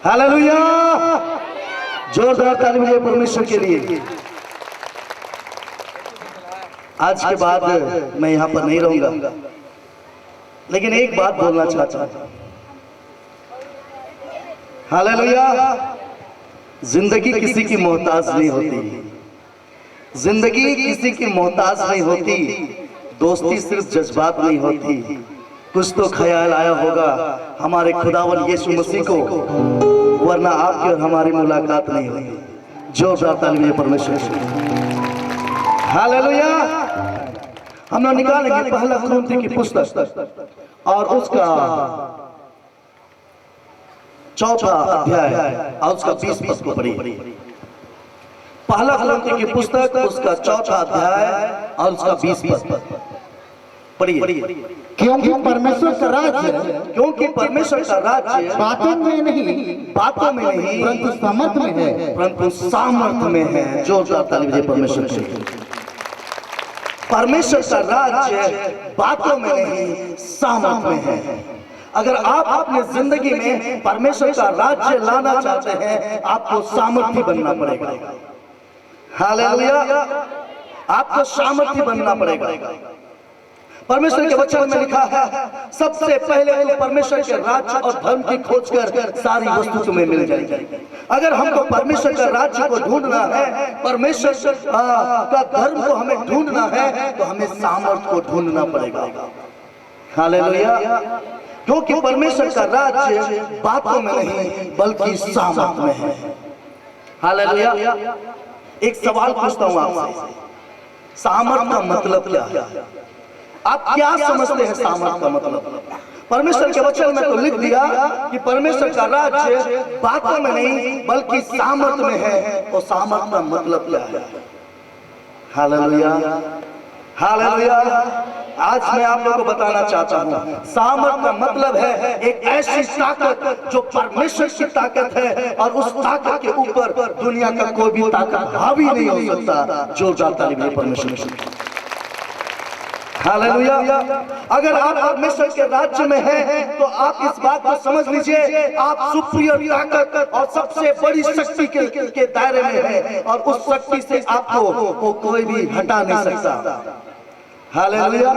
Hallelujah. जोरदार ताली बजाइए परमेश्वर के लिए। आज के बाद मैं यहाँ पर नहीं रहूंगा, लेकिन एक बात बोलना चाहता हूँ। हालेलुया। जिंदगी किसी की मोहताज नहीं होती, जिंदगी किसी की मोहताज नहीं होती, दोस्ती सिर्फ जज्बात नहीं होती। कुछ तो ख्याल आया होगा हमारे खुदावन यीशु मसीह को, वरना आपकी और हमारी मुलाकात नहीं होती। जोरदार ताली परमेश्वर। हालेलुया। हम लोग निकालेंगे पहला कुरिन्थी की पुस्तक और उसका 4वां अध्याय और उसका 20 पद को पढ़िए। पहला कुरिन्थी की पुस्तक उसका 4वां अध्याय और उसका 20 पद पढ़िए। क्योंकि परमेश्वर का राज्य, क्योंकि परमेश्वर का राज्य बातों में नहीं, परंतु सामर्थ में है, परंतु सामर्थ्य में है। जोरदार ताली बजाइए परमेश्वर के लिए। परमेश्वर का राज्य बातों में नहीं, सामर्थ्य में है। अगर आप अपने जिंदगी में परमेश्वर का राज्य लाना चाहते हैं, आपको सामर्थ्य बनना पड़ेगा। हालेलुया। आपको सामर्थ्य बनना पड़ेगा। परमेश्वर के वचन में लिखा है, सबसे पहले तो परमेश्वर के राज्य और धर्म की खोज कर सारी वस्तु तुम्हें मिल जाएगी। अगर हमको परमेश्वर का राज्य को ढूंढना है, परमेश्वर का धर्म को हमें ढूंढना है, तो हमें सामर्थ्य को ढूंढना पड़ेगा। हालेलुया। क्योंकि परमेश्वर का राज्य बातों में नहीं बल्कि सामर्थ्य में है। हालेलुया। एक सवाल पूछता हूं आपसे, सामर्थ्य का मतलब क्या है? आप क्या समझते हैं सामर्थ्य का मतलब? परमेश्वर के वचन में तो लिख दिया कि परमेश्वर का राज्य बातों में नहीं बल्कि सामर्थ्य में है। और सामर्थ्य का मतलब क्या है? हालेलुया। हालेलुया। आज मैं आप लोगों को बताना चाहता हूँ, सामर्थ्य का मतलब है एक ऐसी ताकत जो परमेश्वर की ताकत है, और उस ताकत के ऊपर दुनिया का कोई भी ताकत हावी नहीं हो सकता। जोरदार ताली बजाइए परमेश्वर। हालेलुया। अगर आप परमेश्वर के राज्य में हैं, तो आप इस बात को समझ लीजिए, आप सुप्रियर ताकत और सबसे बड़ी शक्ति के दायरे में हैं, और उस शक्ति से आपको कोई भी हटा नहीं सकता। हालेलुया।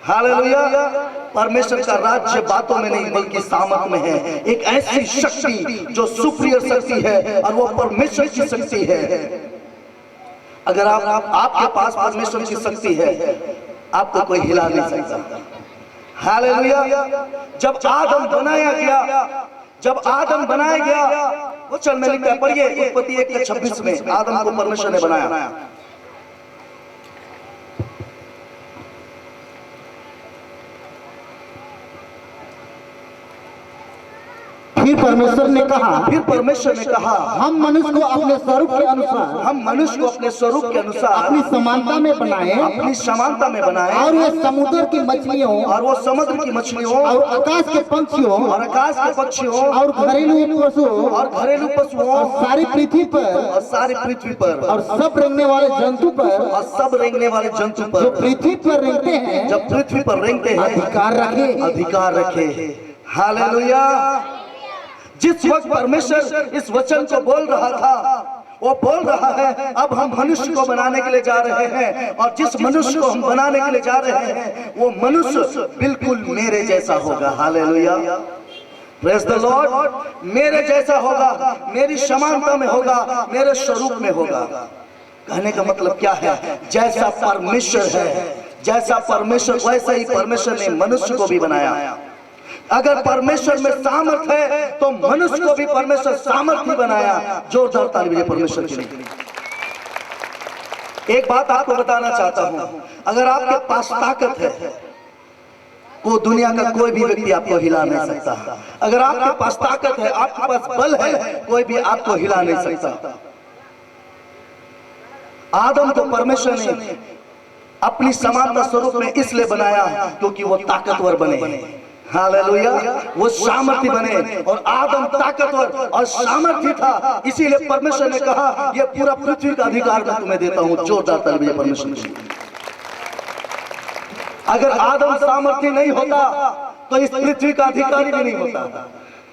हालेलुया। परमेश्वर का राज्य बातों में नहीं बल्कि सामर्थ्य में है। एक ऐसी शक्ति जो सुप्रियर शक्ति है, और वो परमेश्वर की शक्ति है। अगर आपके पास परमेश्वर की शक्ति है, आपको कोई हिला नहीं सकता। हालेलुया। जब आदम बनाया गया, वचन में लिखा है, पढ़िए उत्पत्ति 1:26 में, आदम को परमेश्वर ने बनाया। फिर परमेश्वर ने कहा, हम मनुष्य को अपने स्वरूप के अनुसार, अपनी समानता में बनाए, और वे समुद्र की मछलियों, और आकाश के पक्षियों, और घरेलू पशुओं, और सारी पृथ्वी पर, और सब रेंगने वाले जंतु पर, जो पृथ्वी पर रेंगते हैं, अधिकार रखे। हालेलुया। जिस वक्त परमेश्वर इस वचन को बोल रहा था, वो बोल रहा है अब हम मनुष्य को बनाने के लिए जा रहे हैं, और जिस मनुष्य को हम बनाने के लिए जा रहे हैं, वो मनुष्य बिल्कुल मेरे जैसा होगा। हालेलुया। Praise the Lord. मेरे जैसा होगा, मेरी समानता में होगा, मेरे स्वरूप में होगा। कहने का मतलब क्या है? जैसा परमेश्वर है, जैसा परमेश्वर, वैसा ही परमेश्वर ने मनुष्य को भी बनाया। अगर परमेश्वर में सामर्थ्य है, तो मनुष्य को भी परमेश्वर सामर्थ्य बनाया। जोरदार ताली बजाइए परमेश्वर के लिए। एक बात आपको बताना चाहता हूं, अगर आपके पास ताकत है, वो दुनिया का कोई भी व्यक्ति आपको हिला नहीं सकता। अगर आपके पास ताकत है, आपके पास बल है, कोई भी आपको हिला नहीं सकता। आदम को परमेश्वर ने अपनी समानता स्वरूप में इसलिए बनाया क्योंकि वो ताकतवर बने। हालेलुया। वो सामर्थ्य बने, और आदम ताकतवर और सामर्थ्य था, इसीलिए परमेश्वर ने कहा ये पूरा पृथ्वी का अधिकार मैं तुम्हें देता हूं। जोरदार ताली बजाइए परमेश्वर। अगर आदम सामर्थ्य नहीं होता, तो इस पृथ्वी का अधिकारी भी नहीं होता।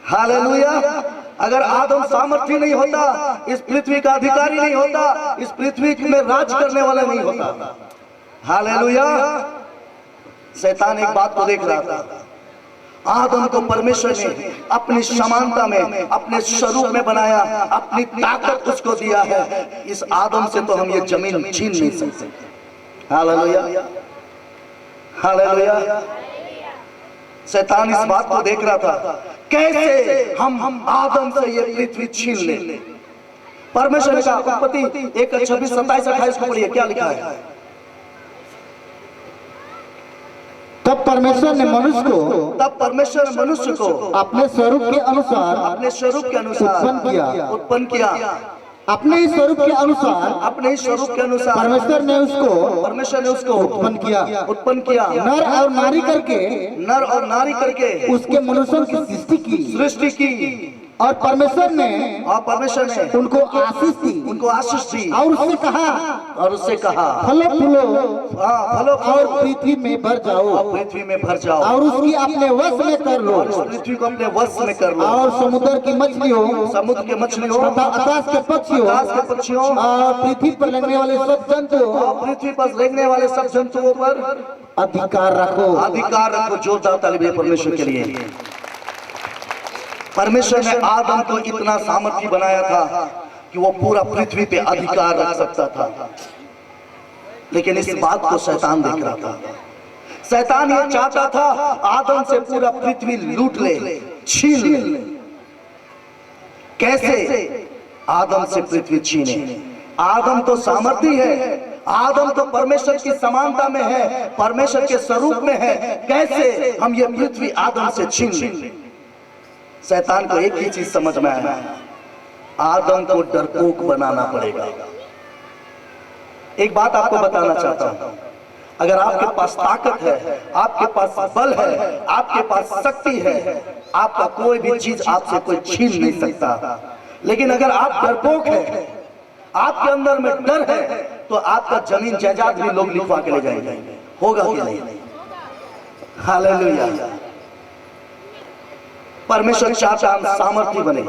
हालेलुया। अगर आदम सामर्थ्य नहीं होता, इस पृथ्वी का अधिकारी नहीं होता, इस पृथ्वी में राज करने वाला नहीं होता। हालेलुया। शैतान एक बात को देख रहा था, आदम को परमेश्वर ने अपनी समानता में, अपने स्वरूप में बनाया, अपनी ताकत उसको दिया है। इस आदम से तो हम ये जमीन छीन नहीं सकते। Hallelujah, hallelujah. शैतान इस बात को देख रहा था, कैसे हम आदम से ये पृथ्वी छीन ले। परमेश्वर ने कहा, उत्पत्ति 1:26-27-28 को पढ़िए, क्या लिखा है? तब परमेश्वर ने मनुष्य को अपने स्वरूप के अनुसार उत्पन्न किया। अपने ही स्वरूप के अनुसार परमेश्वर ने उसको उत्पन्न किया। नर और नारी करके उसके मनुष्यों की सृष्टि की। और परमेश्वर ने उनको आशीष दी और उससे कहा फलो फूलो और पृथ्वी में भर जाओ और उसकी अपने वश में कर लो, पृथ्वी को अपने वश में कर लो। और समुद्र की मछलियों तथा आकाश के पक्षियों और पृथ्वी पर लगने वाले सब जंतुओं पर अधिकार रखो। जोरदार तालियां परमेश्वर के लिए। परमेश्वर ने आदम को इतना सामर्थ्य बनाया था कि वो पूरा पृथ्वी पे अधिकार रख सकता था, लेकिन इस बात को शैतान देख रहा था। शैतान ये चाहता था आदम से पूरा पृथ्वी लूट ले, छीन ले। कैसे आदम से पृथ्वी छीने? आदम तो सामर्थ्य है, आदम तो परमेश्वर की समानता में है, परमेश्वर के स्वरूप में है। कैसे हम ये पृथ्वी आदम से छीन ले? शैतान को एक ही चीज समझ में आया, आदम को डरपोक बनाना पड़ेगा। एक बात आपको बताना चाहता हूं, अगर आपके पास ताकत है, आपके पास बल है, आपके पास शक्ति है, आपका कोई भी चीज आपसे कोई छीन नहीं सकता। लेकिन अगर आप डरपोक हैं, आपके अंदर में डर है, तो आपका जमीन जायदाद भी लोग लिखवा के ले जाएंगे। होगा कि नहीं? हालेलुया। परमेश्वर चाहता हम सामर्थ्य बने।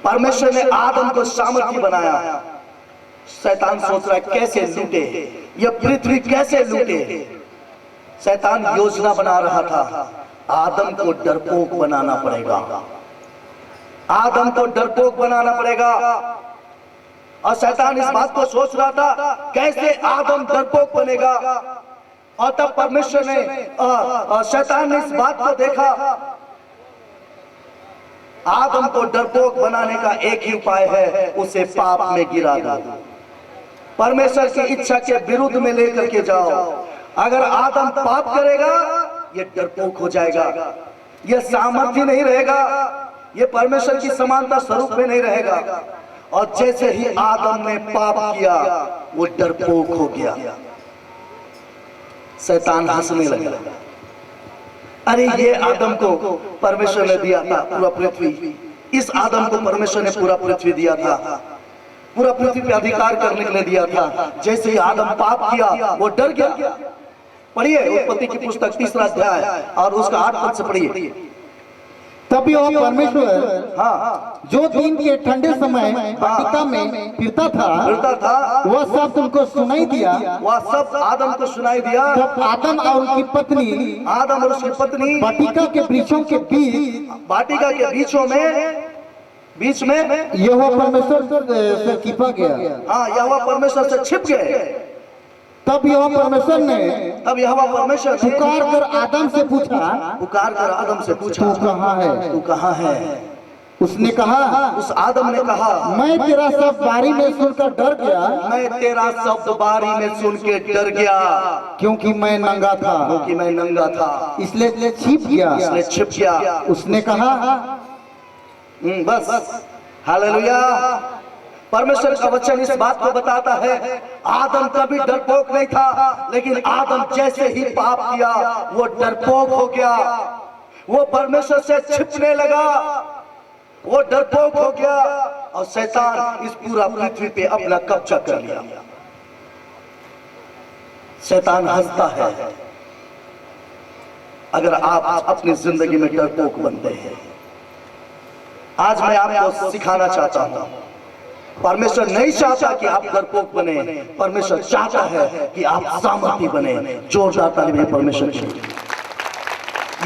परमेश्वर ने आदम को सामर्थ्य बनाया। शैतान सोच रहा है कैसे लूटे, यह पृथ्वी कैसे लूटे। शैतान योजना बना रहा था, आदम को डरपोक बनाना पड़ेगा, आदम को डरपोक बनाना पड़ेगा। और शैतान इस बात को सोच रहा था कैसे आदम डरपोक बनेगा। और तब परमेश्वर ने, शैतान ने इस बात को देखा, आदम को डरपोक बनाने का एक ही उपाय है, उसे पाप में गिरा दो। परमेश्वर की इच्छा के विरुद्ध में लेकर के जाओ। अगर आदम पाप करेगा, ये डरपोक हो जाएगा, ये सामर्थ्य नहीं रहेगा, ये परमेश्वर की समानता स्वरूप में नहीं रहेगा। और जैसे ही आदम ने पाप किया, वो डरपोक हो गया। शैतान हंसने लगा, अरे ये आदम को परमेश्वर ने दिया था पूरा पृथ्वी, इस आदम को परमेश्वर ने पूरा पृथ्वी दिया था, पूरा पृथ्वी पे अधिकार करने के लिए दिया था। जैसे ही आदम पाप किया, वो डर गया। पढ़िए उत्पत्ति की पुस्तक 3 अध्याय और उसका 8 पद से पढ़िए। तभी वह परमेश्वर जो दिन के ठंडे समय वाटिका में फिरता था, वह सब तुमको सुनाई दिया। वह सब आदम को सुनाई दिया। तब आदम और उसकी पत्नी वाटिका के वृक्षों के बीच में यहोवा परमेश्वर से छिपा गया। यहोवा परमेश्वर से छिप गए। तब यहोवा परमेश्वर ने पुकार कर आदम से पूछा, तू कहाँ है? उसने कहा, उस आदम ने कहा, मैं तेरा शब्द बारी में सुनकर डर गया, क्योंकि मैं नंगा था, इसलिए छिप गया। उसने कहा, बस। हालेलुया। परमेश्वर का वचन इस बात को बताता है, आदम कभी डरपोक नहीं था, लेकिन आदम जैसे ही पाप किया, वो डरपोक हो गया। वो परमेश्वर से छिपने लगा, वो डरपोक हो गया। और शैतान इस पूरा पृथ्वी पे अपना कब्जा कर लिया। शैतान हंसता है अगर आप अपनी जिंदगी में डरपोक बनते हैं, आज मैं आपको सिखाना चाहता हूं, परमेश्वर नहीं चाहता कि आप डरपोक बने, परमेश्वर चाहता है कि आप सामर्थी बने। जोरदार ताली बजाइए परमेश्वर के लिए।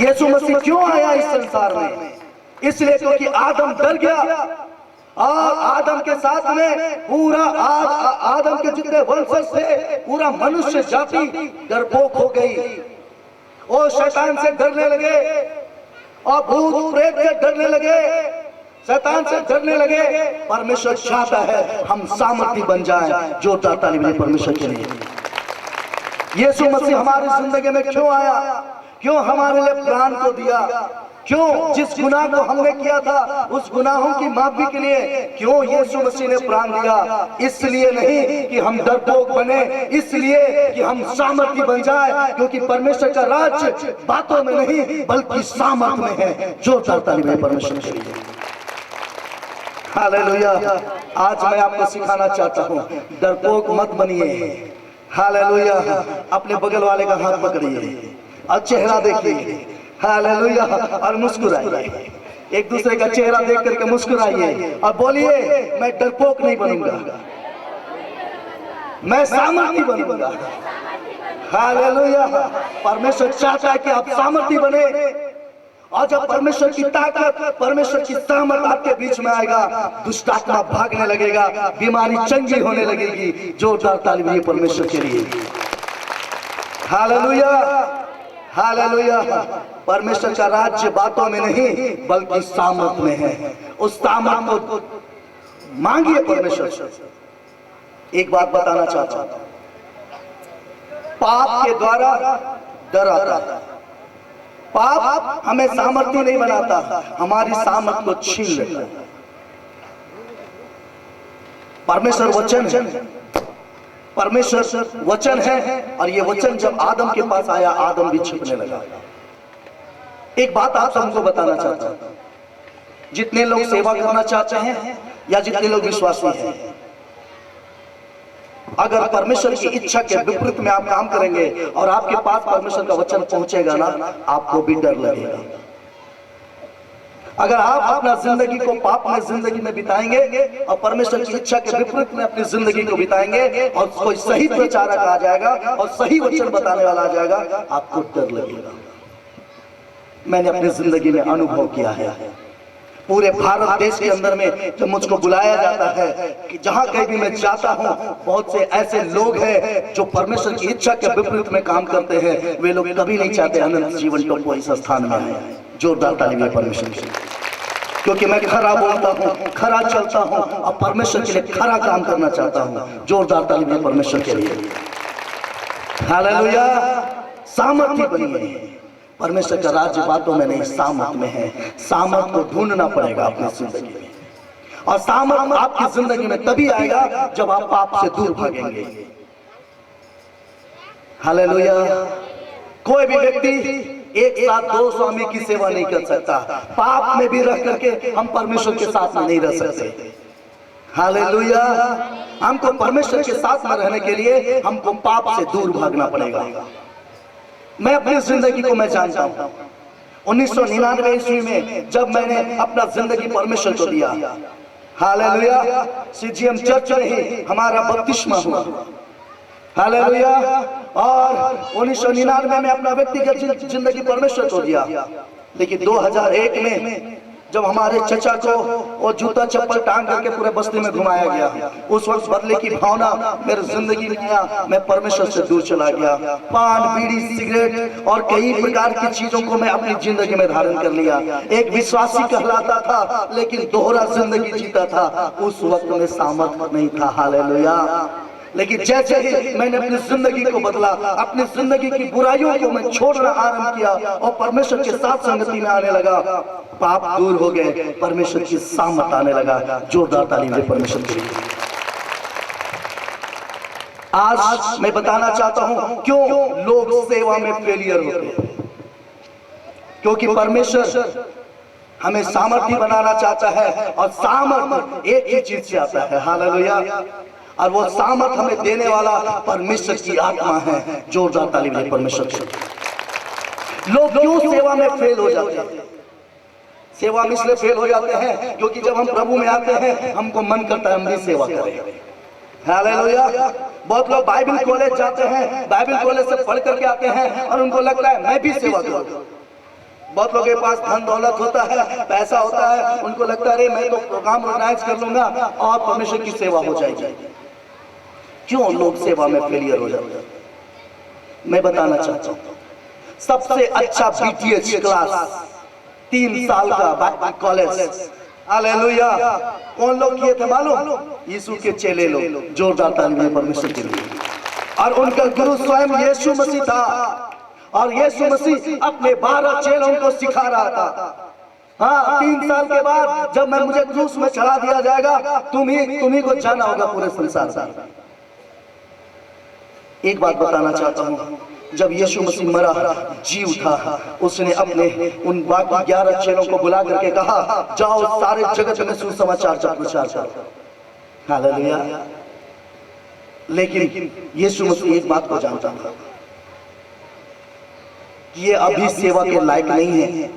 यीशु मसीह क्यों आया इस संसार में? इसलिए क्योंकि आदम डर गया और आदम के साथ में पूरा आदम के जितने वंशज थे, पूरा मनुष्य जाति डरपोक हो गई। वो शैतान से डरने लगे और भूत प्रेत से डरने लगे, शैतान से डरने लगे। परमेश्वर चाहता है हम सामर्थी बन जाएं। जोरदार ताली बजाइए परमेश्वर के लिए। यीशु मसीह हमारी जिंदगी में क्यों आया? क्यों हमारे लिए प्राण को दिया? क्यों जिस गुनाह को हमने किया था उस गुनाहों की माफी के लिए क्यों यीशु मसीह ने प्राण दिया? इसलिए नहीं कि हम डरपोक बने, इसलिए कि हम सामर्थी बन जाए, क्योंकि परमेश्वर का राज्य बातों में नहीं बल्कि सामर्थ में है। जोरदार ताली बजाइए परमेश्वर के लिए। हालेलुया। आज मैं आपको सिखाना चाहता हूँ, डरपोक मत बनिए। हालेलुया। अपने बगल वाले का हाथ पकड़िए और चेहरा देखिए। हालेलुया। और मुस्कुराइए, एक दूसरे का चेहरा देख करके मुस्कुराइए और बोलिए मैं डरपोक नहीं बनूंगा, मैं सामर्थी बनूंगा। हालेलुया। परमेश्वर चाहता है कि आप सामर्थी बने, और जब परमेश्वर की ताकत, परमेश्वर की सामर्थ आपके बीच में आएगा, दुष्ट आत्मा भागने लगेगा, बीमारी चंगी होने लगेगी। जोरदार ताली बजाइए परमेश्वर के लिए। हालेलुया। हालेलुया। परमेश्वर का राज्य बातों में नहीं बल्कि सामर्थ में है। उस सामर्थ को मांगिए परमेश्वर से। एक बात बताना चाहता हूं, पाप के द्वारा डर आता है। पाप हमें सामर्थी नहीं बनाता, हमारी सामर्थ को छीन लेता है। परमेश्वर वचन है, परमेश्वर वचन है, और ये वचन जब आदम के पास आया, आदम भी छिपने लगा। एक बात आप सबको बताना चाहता हूं, जितने लोग सेवा करना चाहते हैं या जितने लोग विश्वासी हैं, अगर परमेश्वर की इच्छा के विपरीत में आप काम करेंगे और आपके पास परमेश्वर का वचन पहुंचेगा ना, आपको भी डर लगेगा। अगर आप अपना जिंदगी को पाप में जिंदगी में बिताएंगे और परमेश्वर की इच्छा के विपरीत में अपनी जिंदगी को बिताएंगे और कोई सही प्रचारक आ जाएगा और सही वचन बताने वाला आ जाएगा, आपको डर लगेगा। मैंने अपनी जिंदगी में अनुभव किया है। पूरे भारत देश के अंदर में जब मुझको बुलाया जाता है कि जहां कहीं भी मैं जाता हूं, बहुत से ऐसे लोग हैं जो परमेश्वर की इच्छा के विपरीत में काम करते हैं। वे लोग कभी नहीं चाहते अनंत जीवन को इस स्थान में आए। जोरदार ताली बजाइए परमेश्वर के लिए, क्योंकि मैं खरा बोलता हूं, खरा चलता हूं और परमेश्वर के लिए खरा काम करना चाहता हूं। जोरदार ताली बजाइए परमेश्वर के लिए। हालेलुया। सामर्थी बनिए। परमेश्वर का राज्य बातों में नहीं सामर्थ में है। सामर्थ को ढूंढना पड़ेगा अपनी जिंदगी में, और सामर्थ आपकी जिंदगी में तभी आएगा जब आप पाप से दूर भागेंगे। हालेलुया। कोई भी व्यक्ति एक साथ दो स्वामी की सेवा नहीं कर सकता। पाप में भी रह करके हम परमेश्वर के साथ में नहीं रह सकते। हालेलुया। हमको परमेश्वर के साथ में रहने के लिए हमको पाप से दूर भागना पड़ेगा। मैं अपनी जिंदगी को मैं जानता हूं, 1999 ईस्वी में जब मैंने अपना जिंदगी परमेश्वर को दिया, हालेलुया, सीजीएम चर्च में ही हमारा बपतिस्मा हुआ। हालेलुया। और 1999 में अपना व्यक्तिगत जिंदगी परमेश्वर को दिया। लेकिन 2001 में जब हमारे चचा को वो जूता चप्पल टांग करके पूरे बस्ती में घुमाया गया, उस वक्त बदले की भावना मेरी जिंदगी में आया। मैं परमेश्वर से दूर चला गया। पान, बीड़ी, सिगरेट और कई प्रकार की चीजों को मैं अपनी जिंदगी में धारण कर लिया। एक विश्वासी कहलाता था लेकिन दोहरा जिंदगी जीता था। उस वक्त में सामर्थ नहीं था। हालेलुया। लेकिन जैसे ही मैंने अपनी जिंदगी को बदला, अपनी जिंदगी की बुराइयों को मैं छोड़ना आरंभ किया और परमेश्वर के साथ संगति में आने लगा, पाप दूर हो गए, परमेश्वर की सामर्थ आने लगा। जोरदार ताली बजाइए परमेश्वर के लिए। आज मैं बताना चाहता हूं क्यों लोग सेवा में फेलियर होते हैं। क्योंकि परमेश्वर हमें सामर्थी बनाना चाहता है, और सामर्थ एक ही चीज से आता है। हालेलुया। और वो सामर्थ हमें देने वाला परमेश्वर की आत्मा है। जोरदार ताली बजाइए परमेश्वर के लिए। लोग क्यों सेवा में फेल हो जाते हैं? सेवा में इसलिए फेल हो जाते हैं क्योंकि जब हम प्रभु में आते हैं हमको मन करता है हम भी सेवा करें। हालेलुया। बहुत लोग बाइबल कॉलेज जाते हैं, बाइबल कॉलेज से पढ़ करके आते हैं और उनको लगता है मैं भी सेवा करूं। बहुत लोगों के पास धन दौलत होता है, पैसा होता है, उनको लगता है अरे मैं तो प्रोग्राम ऑर्गेनाइज कर लूंगा और परमेश्वर की सेवा हो जाएगी। क्यों लोग सेवा में फेलियर हो जाते हैं? मैं बताना चाहता हूं, सबसे अच्छा बीटीएच क्लास 3 साल का बाइबल कॉलेज, हालेलुया, कौन लोग किए थे मालूम? यीशु के चेले लोग। जोरदार ताली परमेश्वर के लिए। और उनका गुरु स्वयं यीशु मसीह था और यीशु मसीह अपने 12 चेलों को सिखा रहा था। हाँ, 3 साल के बाद जब मैं मुझे क्रूस में चढ़ा दिया जाएगा, तुम्ही को जाना होगा पूरे संसार में। एक बात बताना चाहता हूँ, जब यीशु मसीह मरा, जी उठा, उसने अपने उन बाकी 11 चेलों को बुला करके कहा जाओ सारे जगत में सुसमाचार का प्रचार करो। हालेलुया। लेकिन यीशु मसीह एक बात को जानता था, ये अभी सेवा के लायक नहीं है।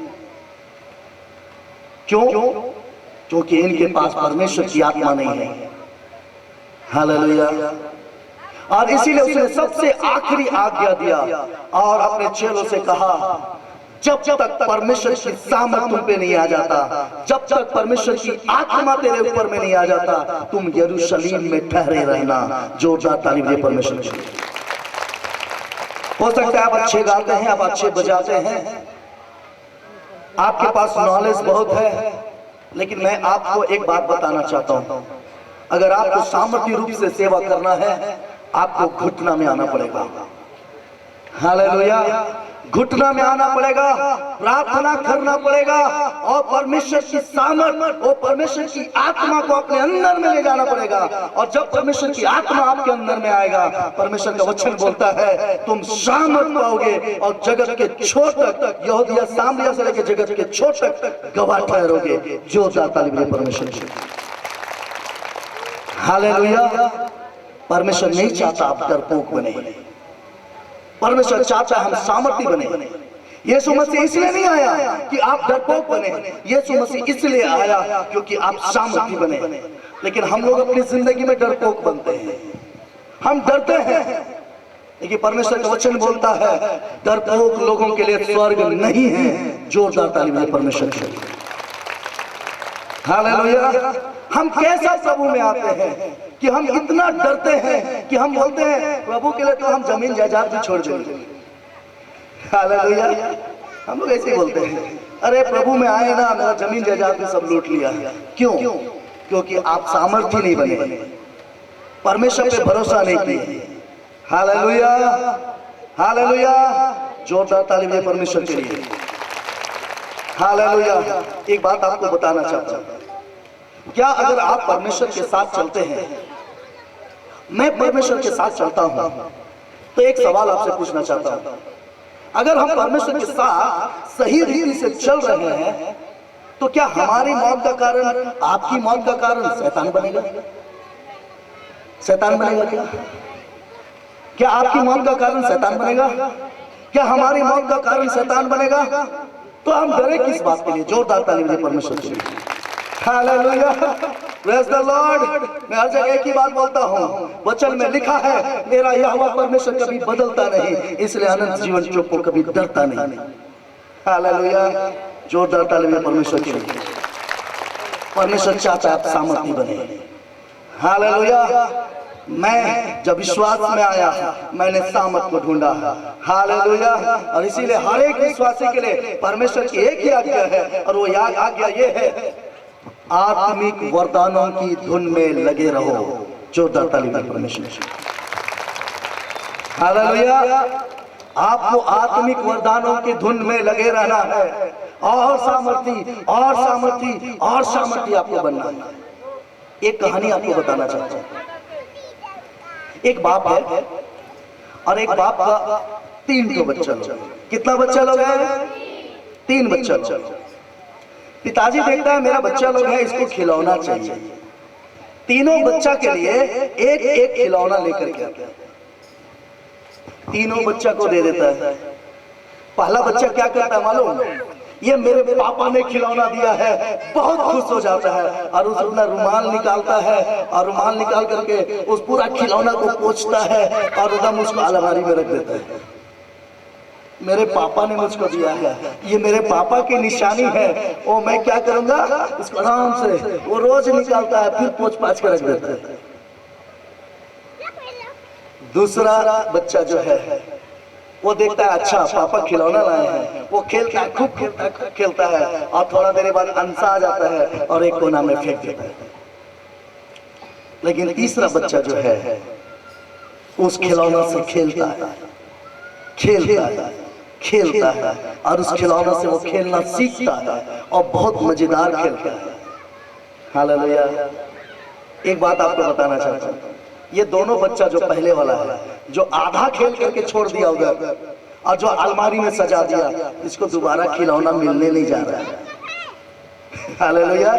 क्यों? क्योंकि इनके पास परमेश्वर की आत्मा नहीं है। हालेलुया। और इसीलिए उसने सबसे आखिरी आज्ञा दिया और अपने चेलों से कहा जब तक परमेश्वर की सामर्थ तुम पे नहीं आ जाता, जब तक परमेश्वर की आत्मा तेरे ऊपर में नहीं आ जाता, तुम यरूशलेम में ठहरे रहना। जोरदार ताली दे परमेश्वर की। हो सकता है आप अच्छे गाते हैं, आप अच्छे बजाते हैं, आपके पास नॉलेज बहुत है, लेकिन मैं आपको एक बात बताना चाहता हूं, अगर आपको सामर्थ्य रूप से सेवा करना है आपको घुटना में आना पड़ेगा। हालेलुया। घुटना में आना पड़ेगा, प्रार्थना करना पड़ेगा और परमेश्वर की सामर्थ और परमेश्वर की आत्मा को अपने अंदर में ले जाना पड़ेगा। और जब परमेश्वर की आत्मा आपके अंदर में आएगा, परमेश्वर का वचन बोलता है तुम सामर्थ पाओगे और जगत के छोर तक, यहूदिया सामरिया से लेकर जगत के छोर तक गवाह ठहरोगे। जोरदार ताली बजाइए परमेश्वर की। हालेलुया। परमेश्वर नहीं चाहता आप डरपोक बने, परमेश्वर चाहता है हम सामर्थी बने। यीशु मसीह इसलिए नहीं आया कि आप डरपोक बने, यीशु मसीह इसलिए आया क्योंकि आप सामर्थी बने। लेकिन हम लोग अपनी जिंदगी में डरपोक बनते हैं, हम डरते हैं, लेकिन परमेश्वर का वचन बोलता है डरपोक लोगों के लिए स्वर्ग नहीं है। जोरदार ताली बजाइए परमेश्वर की। हालेलुया। हम कैसा प्रभु में आते हैं कि हम इतना डरते हैं कि हम बोलते हैं प्रभु के लिए तो हम जमीन जायदाद भी छोड़ देंगे। हालेलुया। हम लोग ऐसे ही बोलते हैं अरे प्रभु में आए ना, मेरा जमीन जायदाद भी सब लूट लिया। क्यों? क्योंकि आप सामर्थी नहीं बने, परमेश्वर पे भरोसा नहीं किए। हालेलुया। हालेलुया। जोरदार ताली बजाइए परमेश्वर के लिए। हालेलुया। एक बात आपको बताना चाहता हूं, क्या अगर आप परमेश्वर के साथ चलते हैं, मैं परमेश्वर के साथ चलता हूं, तो एक सवाल आपसे पूछना चाहता हूं, अगर हम परमेश्वर के साथ सही रीति से चल रहे हैं तो क्या हमारी मौत का कारण, आपकी मौत का कारण शैतान बनेगा? शैतान बनेगा क्या? क्या आपकी मौत का कारण शैतान बनेगा? क्या हमारी मौत का कारण शैतान बनेगा? तो हम डरे किस बात के लिए? जोरदार ताली बजाइए परमेश्वर के लिए। हालेलुया। Praise the Lord. मैं हर जगह एक ही बात बोलता हूँ, वचन में लिखा है मेरा यहोवा परमेश्वर कभी बदलता नहीं, इसलिए अनंत जीवन को कभी डरता नहीं। हालेलुया। जोरदार ताली बजाइए परमेश्वर के लिए। परमेश्वर चाहता है आप सामर्थी बने। हालेलुया। मैं जब विश्वास में आया मैंने सामर्थ को ढूंढा। हालेलुया। और इसीलिए हर एक विश्वासी के लिए परमेश्वर की एक ही आज्ञा है और वो आज्ञा ये है आत्मिक वरदानों की धुन में लगे रहो। जोरदार ताली बजाइए परमेश्वर। हालेलुया। आपको आत्मिक वरदानों की धुन में लगे रहना है और सामर्थी और सामर्थी और सामर्थी आपको बनना है। एक कहानी आपको बताना चाहता हूं। एक बाप है और एक बाप का 3 बच्चा। कितना बच्चा लोग है? 3 बच्चा। पिताजी देखता है मेरा बच्चा लोग है, इसको खिलौना चाहिए। तीनों बच्चा के लिए एक एक खिलौना लेकर के आता है, तीनों बच्चा को दे देता है। पहला बच्चा क्या करता है मालूम? ये मेरे पापा ने खिलौना दिया है, बहुत खुश हो जाता है और उस अपना रुमाल निकालता है और रुमाल निकाल करके उस पूरा खिलौना को पोंछता है और एकदम उसको अलमारी में रख देता है। मेरे पापा ने मुझको दिया है, ये मेरे पापा की निशानी है। और मैं क्या करूंगा, उसको आराम से वो रोज निकालता है, फिर पोंछ पाछ के रख देता है। दूसरा बच्चा जो है वो देखता है अच्छा पापा खिलौना लाए हैं, वो खेलता है, खूब खेलता है और थोड़ा देर बाद अंसा आ जाता है और एक कोना में फेंक देता है। लेकिन तीसरा बच्चा जो है उस खिलौना से खेलता है, खेलता है और उस खिलौना से वो खेलना सीखता है और बहुत मजेदार खेलता है। हालेलुया। एक बात आपको बताना चाहता हूँ, ये दोनों बच्चा जो पहले वाला है, जो आधा खेल करके छोड़ दिया उधर और जो अलमारी में सजा दिया, इसको दोबारा खिलौना मिलने नहीं जा रहा है। हालेलुया।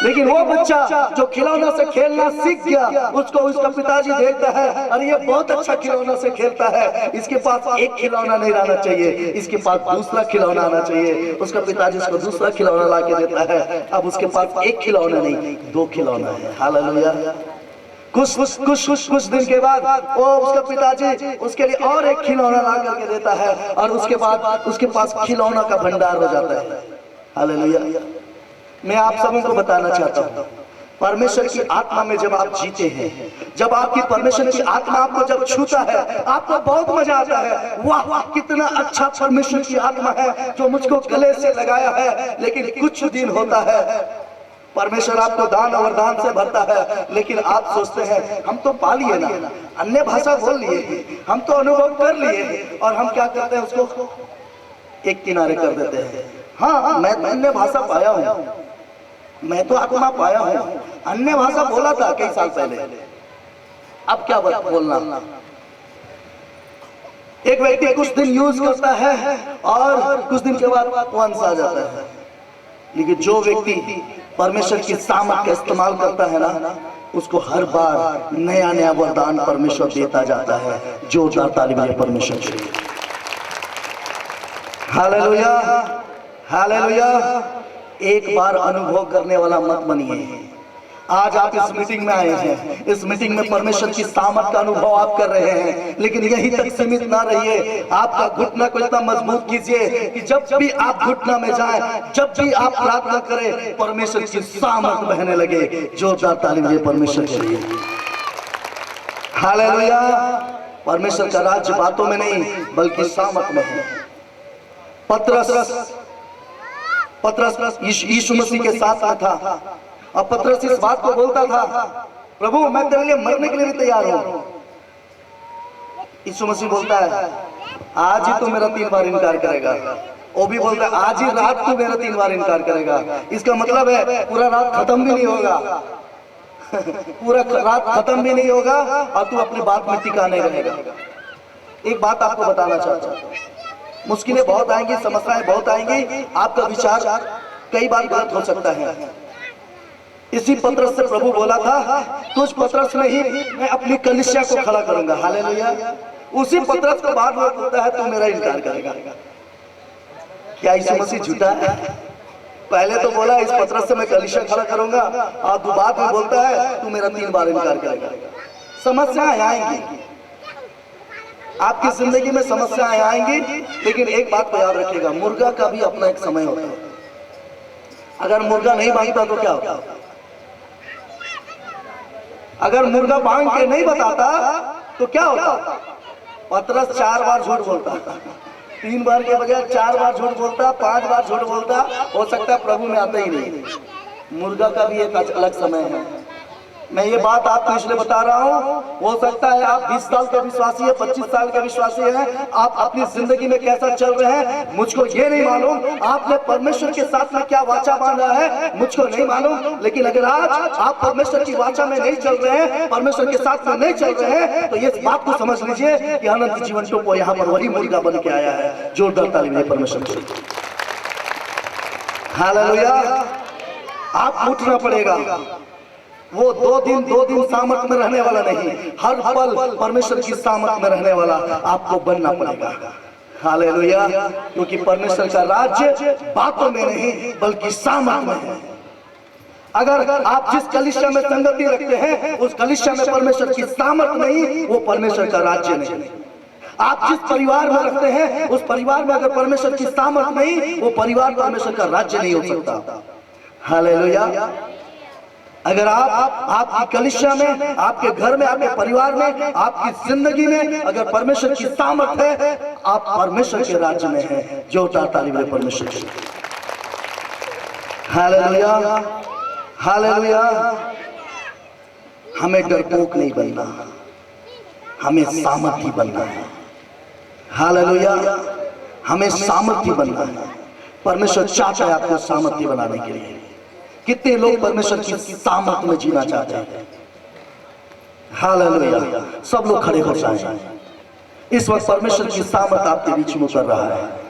लेकिन वो बच्चा जो खिलौना से खेलना सीख गया, उसको उसका पिताजी देखता है और ये बहुत अच्छा खिलौना से खेलता है, इसके पास एक खिलौना नहीं रहना चाहिए, इसके पास दूसरा खिलौना आना चाहिए। उसका पिताजी उसको दूसरा खिलौना ला के देता है। अब उसके पास एक खिलौना नहीं, दो खिलौना है। हालेलुया। कुछ दिन के बाद वो उसका पिताजी उसके लिए और एक खिलौना ला करके देता है और उसके बाद उसके पास खिलौना का भंडार हो जाता है। हालेलुया। मैं आप सभी को बताना चाहता हूँ, परमेश्वर की आत्मा में जब आप जीते हैं, जब आपकी परमेश्वर की आत्मा आपको जब छूता है, आपको बहुत मजा आता है। वाह वाह, कितना अच्छा परमेश्वर की आत्मा है जो मुझको गले से लगाया है। लेकिन कुछ दिन होता है, परमेश्वर आपको दान और वरदान से भरता है, लेकिन आप सोचते हैं हम तो पा लिए ना, अन्य भाषा बोल लिए, हम तो अनुभव कर लिए, और हम क्या करते हैं, उसको एक किनारे कर देते हैं। हाँ, मैं अन्य भाषा पाया हूँ, मैं तो आत्मा पाया हूँ, अन्य भाषा बोला था कई साल पहले, अब क्या बोलना। एक व्यक्ति कुछ दिन यूज करता है और कुछ दिन के बाद वंश आ जाता है। लेकिन जो व्यक्ति परमेश्वर की सामर्थ का इस्तेमाल करता है ना, उसको हर बार नया नया वरदान परमेश्वर देता जाता है। जोरदार ताली बजाइए परमेश्वर के लिए। Hallelujah, hallelujah. एक बार अनुभव करने वाला मत बनिए। आज आप इस मीटिंग में आए हैं, इस मीटिंग में परमेश्वर की सामर्थ का अनुभव आप कर रहे हैं, लेकिन यही तक सीमित ना रहिए। आपका घुटना को इतना मजबूत कीजिए कि जब भी आप घुटना में जाएं, जब भी आप प्रार्थना करें, परमेश्वर की सामर्थ बहने लगे। जोरदार ताली बजाइए परमेश्वर के लिए। हालेलुया। परमेश्वर का राज्य बातों में नहीं बल्कि सामर्थ में है। पतरस यीशु मसीह के साथ में था और पतरस इस बात को बोलता था, प्रभु मैं तेरे लिए मरने के लिए भी तैयार हूं। यीशु मसीह बोलता है, आज ही तू मेरा 3 बार इनकार करेगा। वो भी बोलता है, आज ही रात तू मेरा 3 बार इनकार करेगा। इसका मतलब है पूरा रात खत्म भी नहीं होगा पूरा रात खत्म भी नहीं होगा और तू अपनी बात में टिका नहीं रहेगा। एक बात आपको बताना चाहता हूं, मुश्किलें बहुत आएंगी, समस्याएं बहुत आएंगी, आपका विचार कई बार गलत हो सकता है। इसी पतरस से प्रभु बोला था, तुझ पतरस नहीं, मैं अपनी कलीसिया को खड़ा करूंगा। हालेलुया। उसी पतरस को बाद में बोलता है, तू मेरा इनकार करेगा। क्या यीशु मसीह झूठा है? पहले तो बोला इस पतरस से मैं कलीसिया खड़ा करूंगा और बाद में बोलता है तू मेरा 3 बार इनकार करेगा। समस्याएं आएंगी, आपकी जिंदगी में समस्याएं आएंगी, लेकिन एक बात को याद रखिएगा, मुर्गा का भी अपना एक समय होता है। अगर मुर्गा नहीं बांधता तो क्या होता? अगर मुर्गा बांध के नहीं बताता तो क्या होता? पतरस 4 बार झूठ बोलता, 3 बार के बजाय 4 बार झूठ बोलता, 5 बार झूठ बोलता। हो सकता है प्रभु में आता ही नहीं। मुर्गा का भी एक अलग समय है। मैं ये बात आपको इसलिए बता रहा हूँ, हो सकता है आप 20 साल के विश्वासी है, 25 साल के विश्वासी हैं, आप अपनी जिंदगी में कैसा चल रहे हैं मुझको ये नहीं मालूम, आपने परमेश्वर के साथ में क्या वाचा बांधा है मुझको नहीं मालूम। लेकिन अगर आज आप परमेश्वर की वाचा में नहीं चल रहे हैं, परमेश्वर के साथ में नहीं चल रहे हैं, तो ये बात को समझ लीजिए कि अनंत जीवन को यहाँ पर वही मुर्गा बन के आया है। जोरदार ताली बजाइए परमेश्वर की। हालेलुया। आप उठना पड़ेगा। वो 2 दिन सामर्थ में रहने वाला नहीं, हर पल परमेश्वर की सामर्थ में रहने वाला आपको बनना पड़ेगा। हालेलुया। क्योंकि परमेश्वर का राज्य बातों में नहीं बल्कि सामर्थ में है। अगर आप जिस कलीसिया में संगति रखते हैं उस कलीसिया में परमेश्वर की सामर्थ नहीं, वो परमेश्वर का राज्य नहीं। आप जिस परिवार में रखते हैं उस परिवार में अगर परमेश्वर की सामर्थ नहीं, वो परिवार परमेश्वर का राज्य नहीं हो सकता। हालेलुया। अगर आपकी कलीसिया में, आपके घर में, आपके परिवार में, आपकी जिंदगी में अगर परमेश्वर की सामर्थ है, आप परमेश्वर के राज्य में हैं। जोरदार ताली बजाएं परमेश्वर की। Hallelujah, hallelujah. हमें डरपोक नहीं बनना, हमें सामर्थी बनना है। हालेलुया, हमें सामर्थी बनना है। परमेश्वर चाहता है आपको सामर्थी बनाने के लिए। कितने लोग परमेश्वर की सामर्थ में जीना चाहते हैं? हालेलुया। सब लोग खड़े हो जाएं। इस वक्त परमेश्वर की सामर्थ आपके बीच में उतर रहा है।